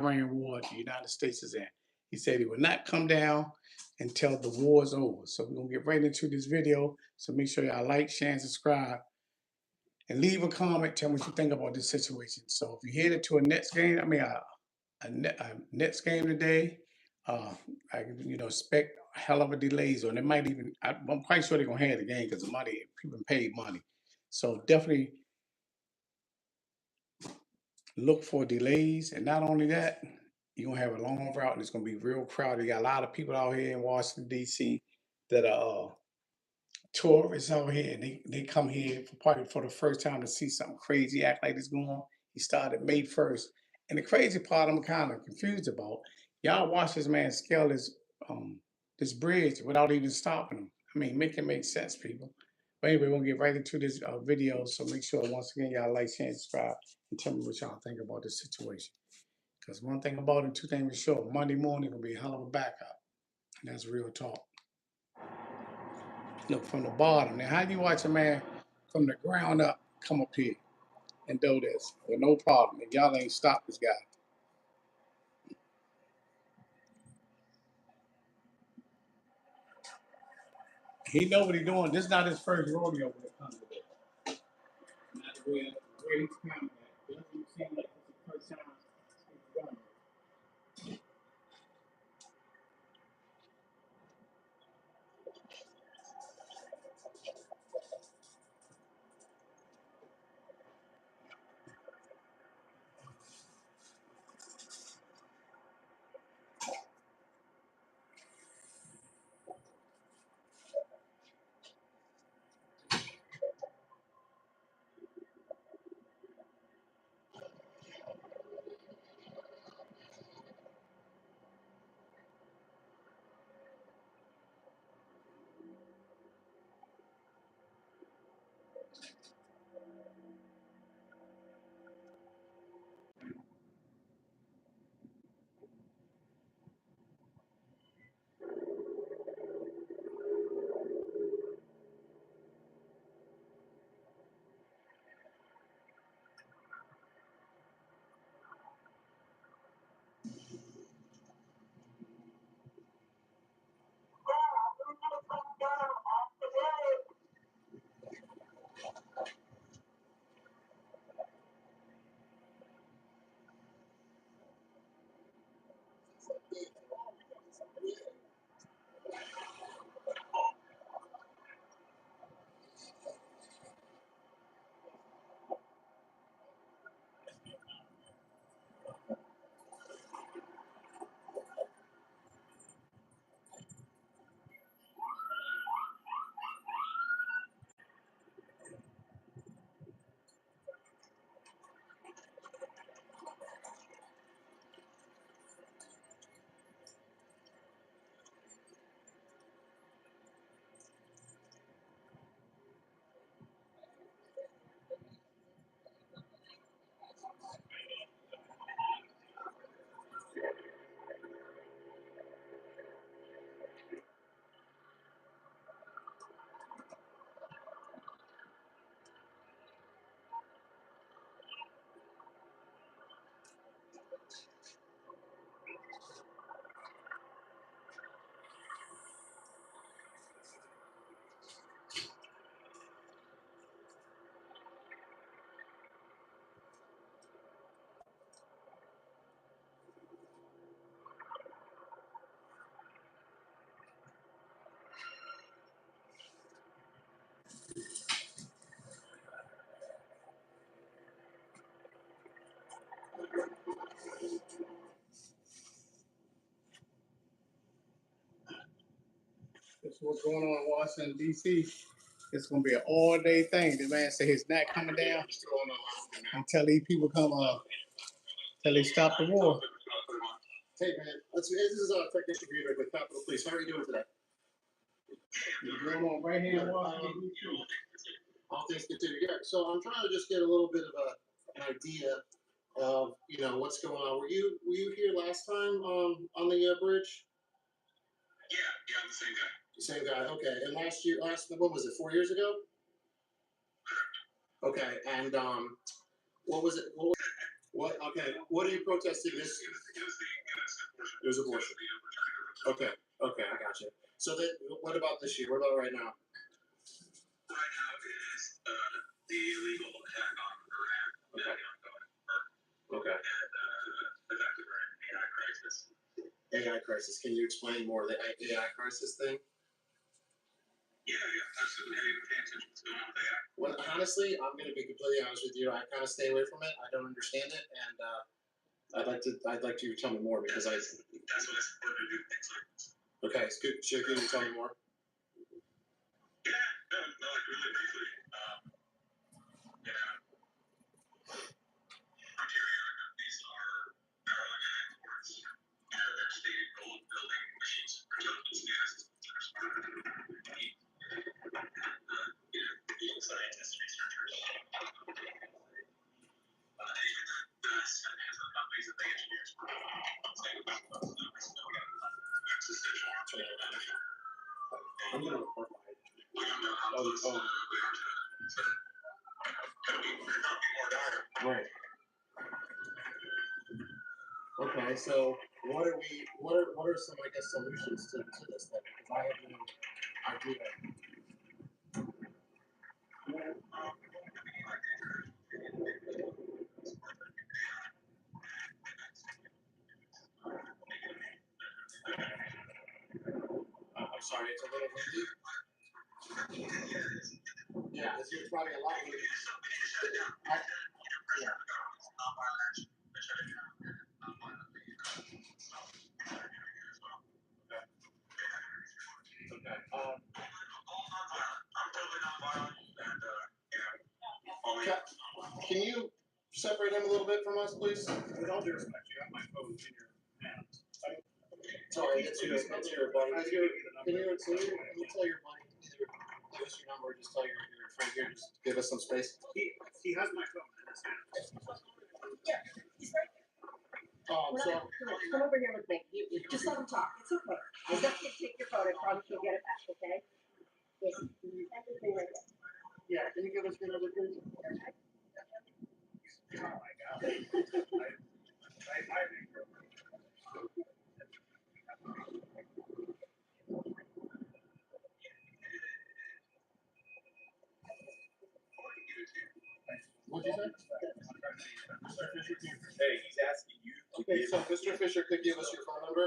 Iran war the United States is in. He said he would not come down until the war is over. So we're gonna get right into this video. So make sure y'all like, share, and subscribe, and leave a comment. Tell me what you think about this situation. So if you're headed to a Nets game, a Nets game today, uh, I expect a hell of a delays, or they might even. I'm quite sure they're gonna have the game because the money people paid money. So definitely look for delays, and not only that, you're gonna have a long route, and it's gonna be real crowded. You got a lot of people out here in Washington D.C. that are tourists out here, and they come here for probably for the first time to see something crazy, act like it's going on. He started May 1st, and the crazy part I'm kind of confused about. Y'all watch this man scale this bridge without even stopping him. I mean, make it make sense, people. But anyway, we're gonna get right into this video. So make sure once again y'all like, share, and subscribe, and tell me what y'all think about this situation. Because one thing about it, two things for sure. Monday morning gonna be a hell of a backup, and that's real talk. Look from the bottom. Now, how do you watch a man from the ground up come up here and do this with no problem? And y'all ain't stopped this guy. He know what he doing. This is not his first rodeo when it comes to this. Not the way he's coming at. It doesn't seem like it's the first time he's done it. This is what's going on in Washington D.C. It's gonna be an all-day thing. The man said he's not coming down until these people come till they stop the war. Hey man, this is Technician Peter with Capitol Police. How are you doing today? What's going on right here in Washington D.C.? All things considered, yeah. So I'm trying to just get a little bit of an idea of what's going on. Were you here last time on the bridge? Yeah, I'm the same guy. The same guy. Okay. And last what was it? 4 years ago? Okay. And what was it? What? Okay. What are you protesting this? It was abortion. Okay. Okay, I got you. So then, what about this year? What about right now? Right now is the illegal attack on Iran. Okay. Okay. And the fact that we're in an AI crisis. AI crisis. Can you explain more of the AI crisis thing? Yeah, absolutely. Have you paid attention to what's going on with AI? Well, honestly, I'm going to be completely honest with you. I kind of stay away from it. I don't understand it, and I'd like you to tell me more because that's what I support to do things like this. Okay, it's good. Sure, can you tell me more? Yeah, no, like really briefly. You know, frontier AI companies are barreling in towards their stated goal of building machines for intelligence gases that are smarter than we. Scientists, researchers, even the companies that they engineers work on. Existential benefit. I'm going to report my. We don't know how close we are to be more dire. Right. Okay, so what are some solutions to this thing? Because I have no idea. I'm sorry, it's a little windy. Yeah, it's probably a lot windy. Yeah. Okay. I'm totally non-violent, and can you separate him a little bit from us, please? With all due respect, you have my phone in your hands. Sorry, it's your buddy. Can you tell your buddy either give us your number or just tell your friend here, just give us some space? He has my phone in his hand. Yeah, he's right there. Come over here with me. Just let him talk. It's okay. Just let him take your phone. I promise you'll get it back, okay? Yes. Everything right there. Yeah, can you give us your number, please? Oh my God. What'd you say? Hey, he's asking you. Okay, so Mr. Fisher could give us your phone number.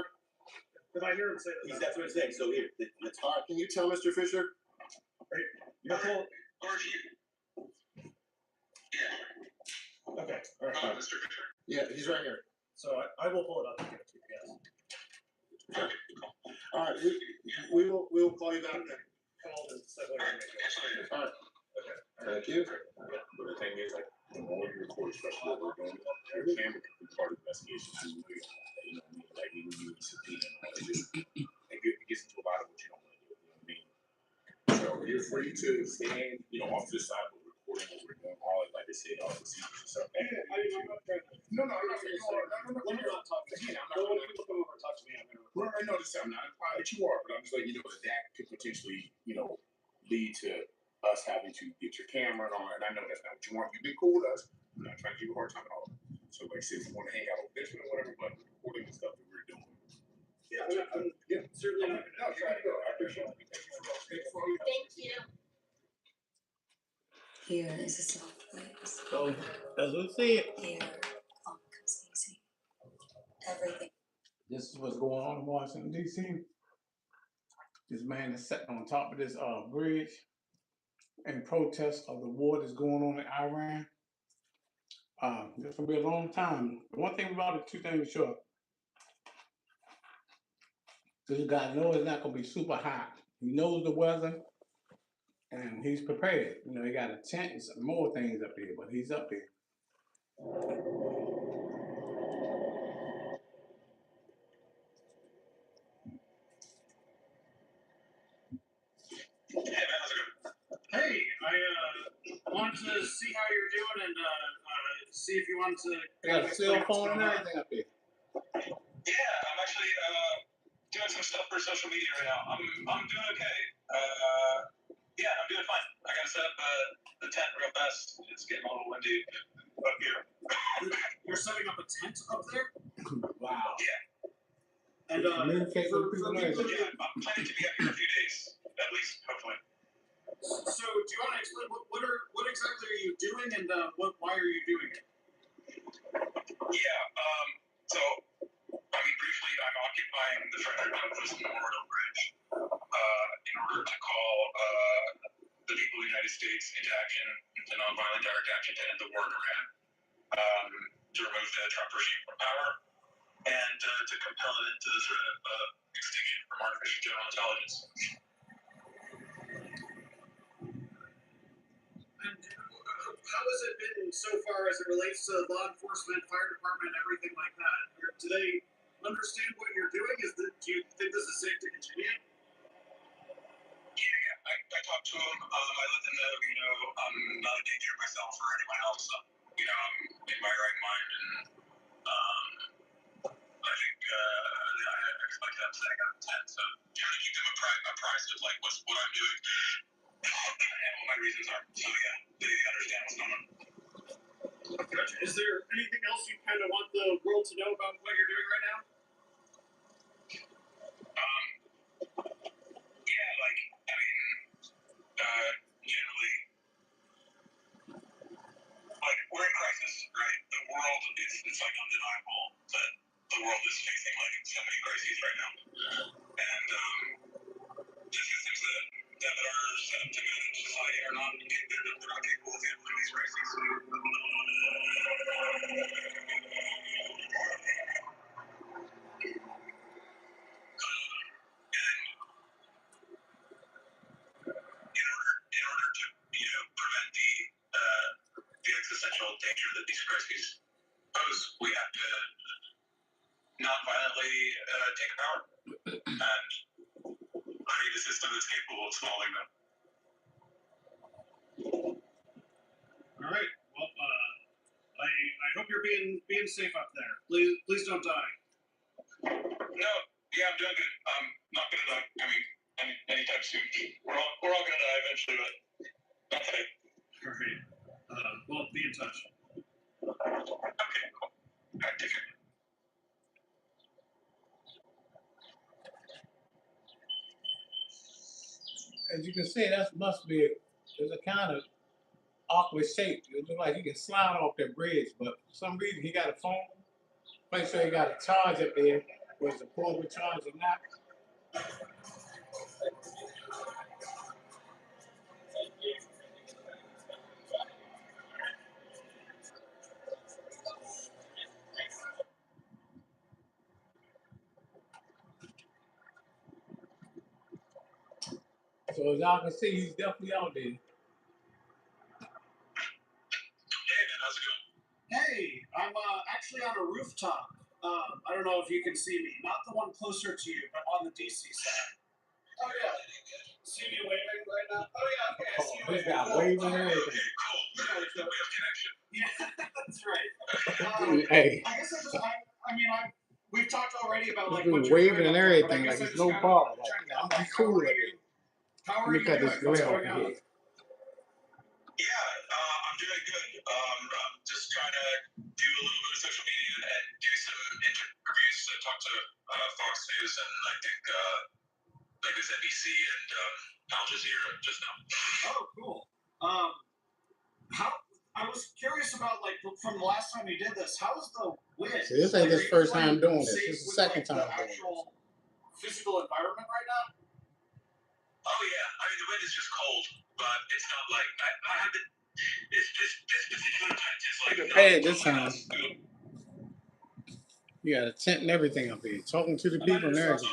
Did I hear him say that? That's what he's saying. So here, let's. All right, can you tell Mr. Fisher? You're full. Yeah. Okay. All right. Mr. Fisher. Yeah, he's right here. So I will pull it up and give it to you. Yes. Okay. All right, we will call you back then. Call and set what you're making. All right. Okay. Thank you. But the thing is, like, the more you record, especially what we're doing, your camera can be part of the investigation too. You know what I mean? Like, when you subpoena and all that, it gets into a lot of what you don't want to do. You know what I mean? So you're free to stand, off to the side, but recording what we're doing, all like they say, all the procedures and stuff. I'm not trying to. No, I'm not trying to. When you're not talking to me, I'm not going to come over and talk to me. I'm going to. Well, I know this. I'm not implying that you are, but I'm just letting you know that could potentially, lead to us having to get your camera and all that. And I know that's not what you want. You've been cool with us. I'm not trying to give you a hard time at all. So, like, since you want to hang out with this or whatever, but recording the stuff that we're doing. Yeah, certainly not. No, you gotta go. I appreciate it. Thank you. Here is a soft place. So as we see it, Here, calm comes easy. Everything. this is what's going on in Washington, D.C. This man is sitting on top of this bridge in protest of the war that's going on in Iran. This will be a long time. One thing about it, two things sure. This guy knows it's not going to be super hot. He knows the weather, and he's prepared. He got a tent and some more things up here, but he's up here. Hey, I wanted to see how you're doing and see if you wanted to. I got a cell phone and everything up here. Yeah, I'm actually doing some stuff for social media right now. I'm doing okay. Yeah, I'm doing fine. I gotta set up the tent real fast. It's getting a little windy up here. You're setting up a tent up there. Wow. And Communicate for with people people, there. Yeah, I'm planning to be up here in a few days, at least, hopefully. so do you want to explain what exactly are you doing and why are you doing it? Yeah, so, I mean, briefly, I'm occupying the Frederick Douglass Memorial Bridge in order to call the people of the United States into action, into nonviolent direct action to end the war in Iran, to remove the Trump regime from power, and to compel it into the threat of extinction from artificial general intelligence. And how has it been so far as it relates to law enforcement, fire department, everything like that? Do they understand what you're doing? Do you think this is safe to continue? Yeah, I talked to him. I let them know, I'm not a danger to myself or anyone else. I'm in my right mind, and I think I expect them setting up a tent. So trying to keep them apprised of like what I'm doing and what my reasons are. So yeah, they understand what's going on. Gotcha. Is there anything else you kind of want the world to know about what you're doing right now? Yeah, like I mean, generally, like we're in crisis, right? The world it's like undeniable that the world is facing like so many crises right now, and the systems that are set up to manage society are not they're not capable of handling these crises. In order to prevent the existential danger that these crises pose, we have to non-violently take power and create a system that's capable of solving them. All right. Well, I hope you're being safe up there. Please don't die. No, yeah, I'm doing good. I'm not gonna die. I mean, anytime soon. We're all gonna die eventually, but not today. All right. Well, be in touch. Okay, cool. All right, take care. As you can see, that must be it's a kind of awkward shape. It looks like he can slide off that bridge, but for some reason he got a phone. Make sure he got a charge up there, whether it's a portable charge or not. So as y'all can see, he's definitely out there. Hey man, how's it going? Hey, I'm actually on a rooftop. I don't know if you can see me. Not the one closer to you, but on the DC side. Oh yeah. See me waving right now? Oh yeah, okay. I see you This waving. guy waving and everything. Okay, cool. We have connection. Yeah, that's right. Hey, I guess we've talked already about like he's what been you're waving doing and up there, but I everything guess like I it's just no gotta problem. check Like, out, I'm like, cool how up are here. How Let are me you cut doing? this What's glare off going of on? here. Yeah, I'm doing good. I'm just trying to do a little bit of social media and do some interviews. I talked to Fox News and I think like this NBC and Al Jazeera just now. Oh, cool. How I was curious about like from the last time you did this. How's the wind? See, this ain't Like, his are you first feeling time doing this. safe This is the with, second like, time the doing this. actual physical environment right now? Oh yeah, I mean the wind is just cold, but it's not like I have been. This particular tent is like Hey, this time. You got a tent and everything up here. Talking to the people and everything.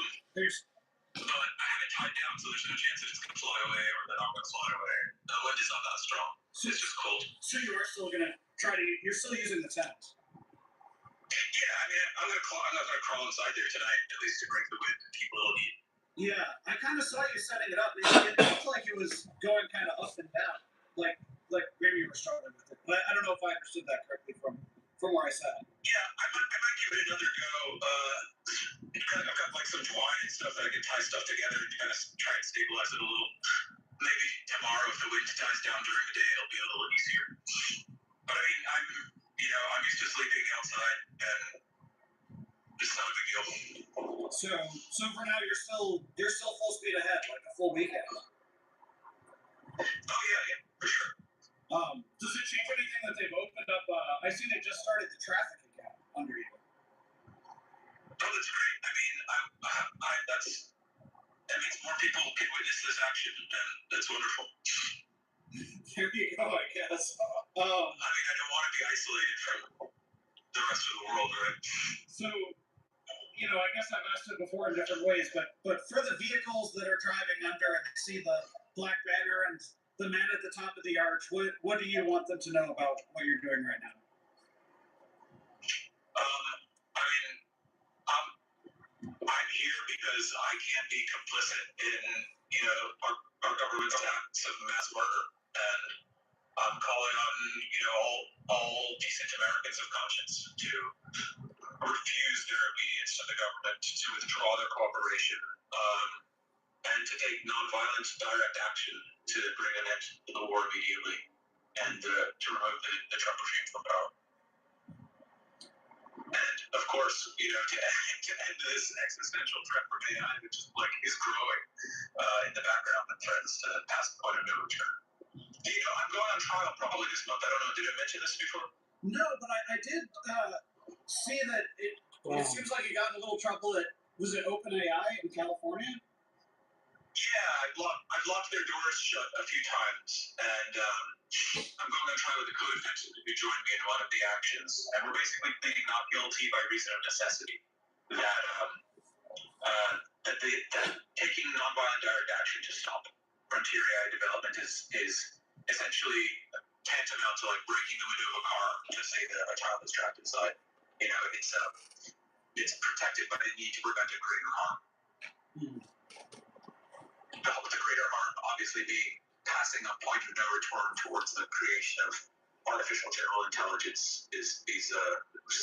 But I have it tied down, so there's no chance that it's gonna fly away or that I'm gonna fly away. The wind is not that strong. It's just cold. So you are still gonna you're still using the tent. Yeah, I mean I'm not gonna crawl inside there tonight, at least to break the wind and keep a little heat. Yeah, I kind of saw you setting it up. It looked like it was going kind of up and down, like maybe you were struggling with it. But I don't know if I understood that correctly from where I sat. Yeah, I might give it another go. I've got like some twine and stuff that I can tie stuff together and kind of try and stabilize it a little. Maybe tomorrow, if the wind dies down during the day, it'll be a little easier. But I mean, I'm used to sleeping outside big deal. So for now, you're still full speed ahead, like a full weekend. Oh yeah, for sure. Does it change anything that they've opened up? I see they just started the traffic account under you. Oh, that's great. I mean, that means more people can witness this action, and that's wonderful. There you go, I guess. I mean, I don't want to be isolated from the rest of the world, right? So, I guess I've asked it before in different ways, but for the vehicles that are driving under and they see the black banner and the man at the top of the arch, what do you want them to know about what you're doing right now? I mean, I'm here because I can't be complicit in, our government's acts of mass murder, and I'm calling on, all decent Americans of conscience to refuse their obedience to the government, to withdraw their cooperation, and to take nonviolent direct action to bring an end to the war immediately, and to remove the Trump regime from power. And of course, to end this existential threat from AI, which is growing in the background and threatens to pass the point of no return. I'm going on trial probably this month. I don't know. Did I mention this before? No, but I did see that it seems like you got in a little trouble at, was it OpenAI in California? Yeah, I've locked their doors shut a few times, and I'm going on trial with the co-defendant who joined me in one of the actions, and we're basically pleading not guilty by reason of necessity. That taking nonviolent direct action to stop frontier AI development is essentially tantamount to breaking the window of a car to say that a child is trapped inside. It's protected by the need to prevent a greater harm. The greater harm obviously being passing a point of no return towards the creation of artificial general intelligence, which is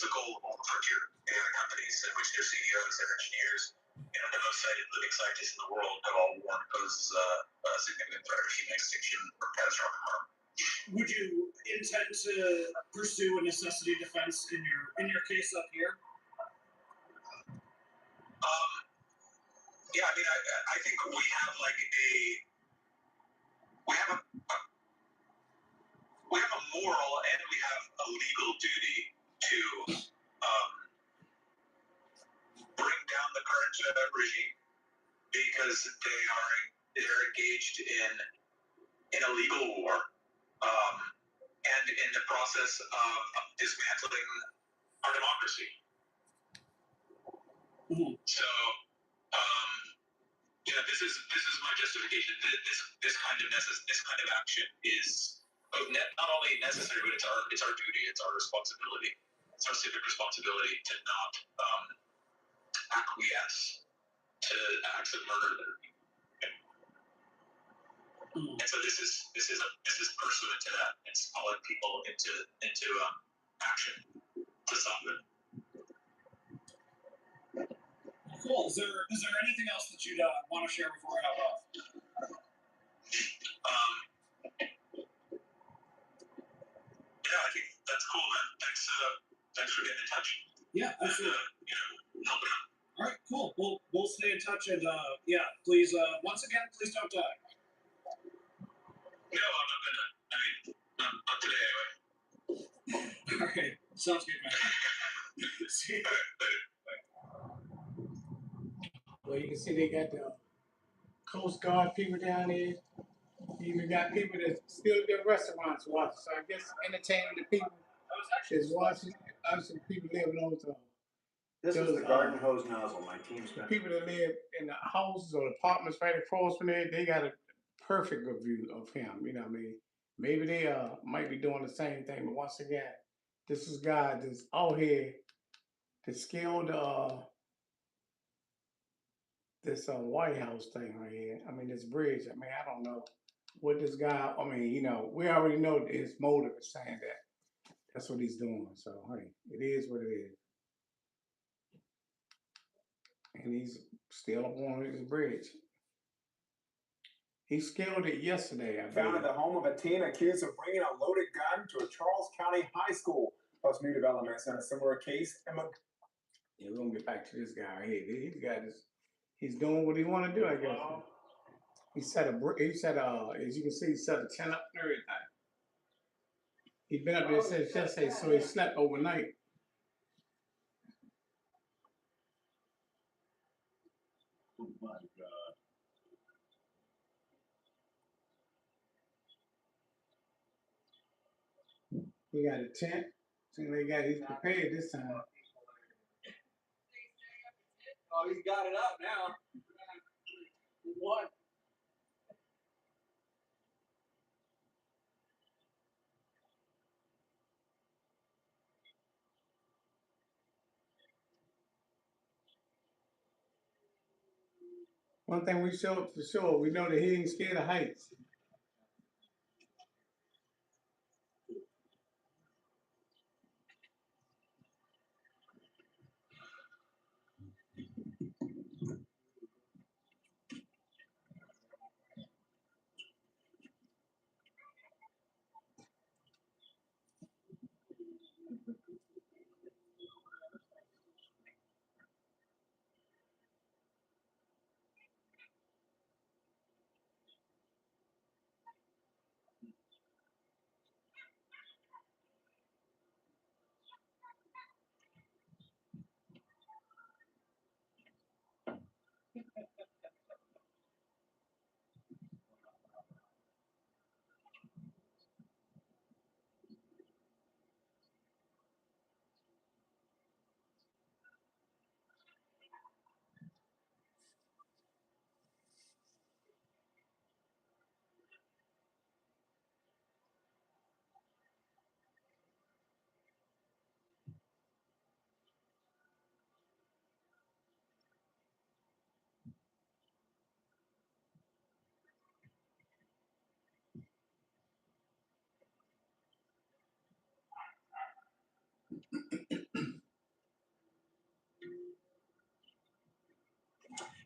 the goal of all the frontier AI companies, in which their CEOs, their engineers, the most cited living scientists in the world have all warned poses a significant threat of human extinction or catastrophic harm. Would you intend to pursue a necessity defense in your case up here? Yeah, I mean, I think we have a moral and we have a legal duty to bring down the current regime, because they're engaged in a legal war, and in the process of dismantling our democracy. So, this is my justification. This kind of action is not only necessary, but it's our duty, it's our responsibility, it's our civic responsibility to not acquiesce to acts of murder that are being committed. And so this is pursuant to that. It's calling people into action to stop it. Cool. Is there anything else that you'd want to share before I hop off? Yeah, I think that's cool, man. Thanks for getting in touch. Yeah, absolutely. Helping out. All right, cool. We'll stay in touch, and please, once again, please don't die. No, I'm not gonna. I mean, not today anyway. All right, sounds good, man. See you. Well, you can see they got the Coast Guard people down there. You even got people that still at their restaurants watching. So I guess entertaining the people is watching. Obviously, people living on the. This is the garden hose nozzle. My team's got. People that live in the houses or apartments right across from there, they got a perfect view of him. You know what I mean? Maybe they might be doing the same thing, but once again, this is God that's out here to scale this White House thing right here. I mean, this bridge. I mean, I don't know what this guy. I mean, we already know his motive is saying that that's what he's doing. So hey, it is what it is. And he's still up on his bridge. He scaled it yesterday, I Found at the home of a teen accused of bringing a loaded gun to a Charles County high school. Plus new developments in a similar case. Yeah, we're gonna get back to this guy right here. He's got this. He's doing what he want to do, I guess. He set as you can see, he set a tent up and everything. He's been up there since yesterday, so he slept overnight. Oh my God. He got a tent. Seems like he's prepared this time. Oh, he's got it up now. What? One thing we showed for sure, we know that he ain't scared of heights.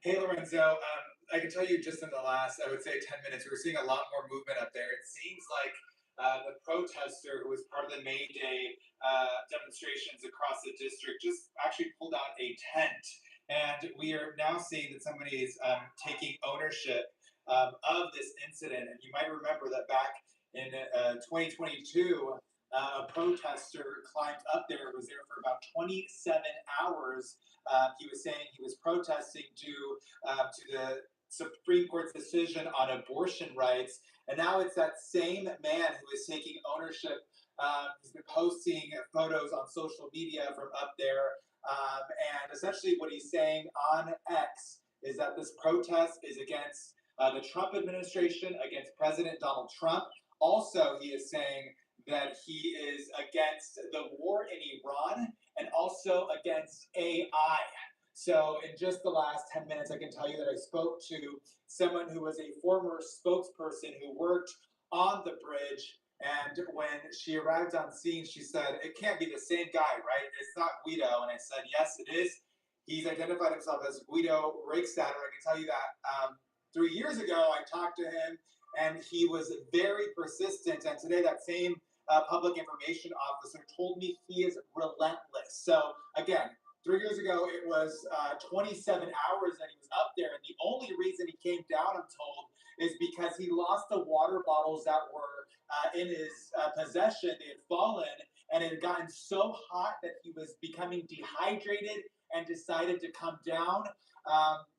Hey Lorenzo, I can tell you just in the last, I would say 10 minutes, we were seeing a lot more movement up there. It seems like the protester who was part of the May Day demonstrations across the district just actually pulled out a tent. And we are now seeing that somebody is taking ownership of this incident. And you might remember that back in 2022, a protester climbed up there, was there for about 27 hours. He was saying he was protesting due to the Supreme Court's decision on abortion rights. And now it's that same man who is taking ownership. He's been posting photos on social media from up there. And essentially, what he's saying on X is that this protest is against the Trump administration, against President Donald Trump. Also, he is saying that he is against the war in Iran and also against AI. So in just the last 10 minutes, I can tell you that I spoke to someone who was a former spokesperson who worked on the bridge. And when she arrived on scene, she said, "It can't be the same guy, right? It's not Guido." And I said, "Yes, it is. He's identified himself as Guido Reichstatter." I can tell you that 3 years ago, I talked to him and he was very persistent. And today, that same public information officer told me he is relentless. So again, 3 years ago, it was 27 hours that he was up there. And the only reason he came down, I'm told, is because he lost the water bottles that were in his possession. They had fallen and it had gotten so hot that he was becoming dehydrated and decided to come down.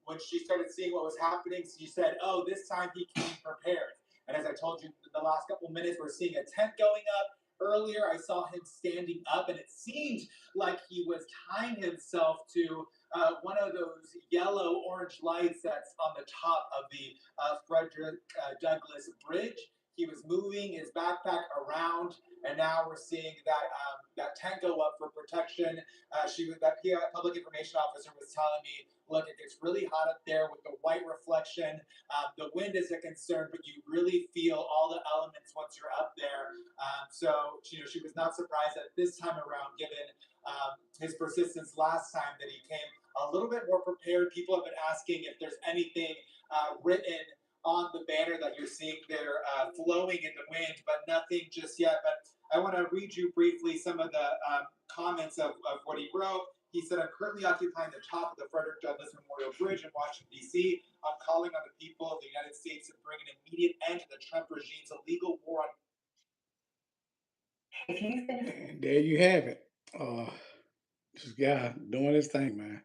When she started seeing what was happening, she said, "Oh, this time he came prepared." And as I told you in the last couple of minutes, we're seeing a tent going up. Earlier, I saw him standing up, and it seemed like he was tying himself to one of those yellow-orange lights that's on the top of the Frederick Douglass Bridge. He was moving his backpack around, and now we're seeing that tent go up for protection. That public information officer was telling me, "Look, it gets really hot up there with the white reflection. The wind is a concern, but you really feel all the elements once you're up there." So she was not surprised that this time around, given his persistence last time, that he came a little bit more prepared. People have been asking if there's anything written on the banner that you're seeing there flowing in the wind, but nothing just yet. But I want to read you briefly some of the comments of what he wrote. He said, I'm currently occupying the top of the Frederick Douglass Memorial Bridge in Washington, D.C. I'm calling on the people of the United States to bring an immediate end to the Trump regime's illegal war on. And there you have it. This guy doing his thing, man.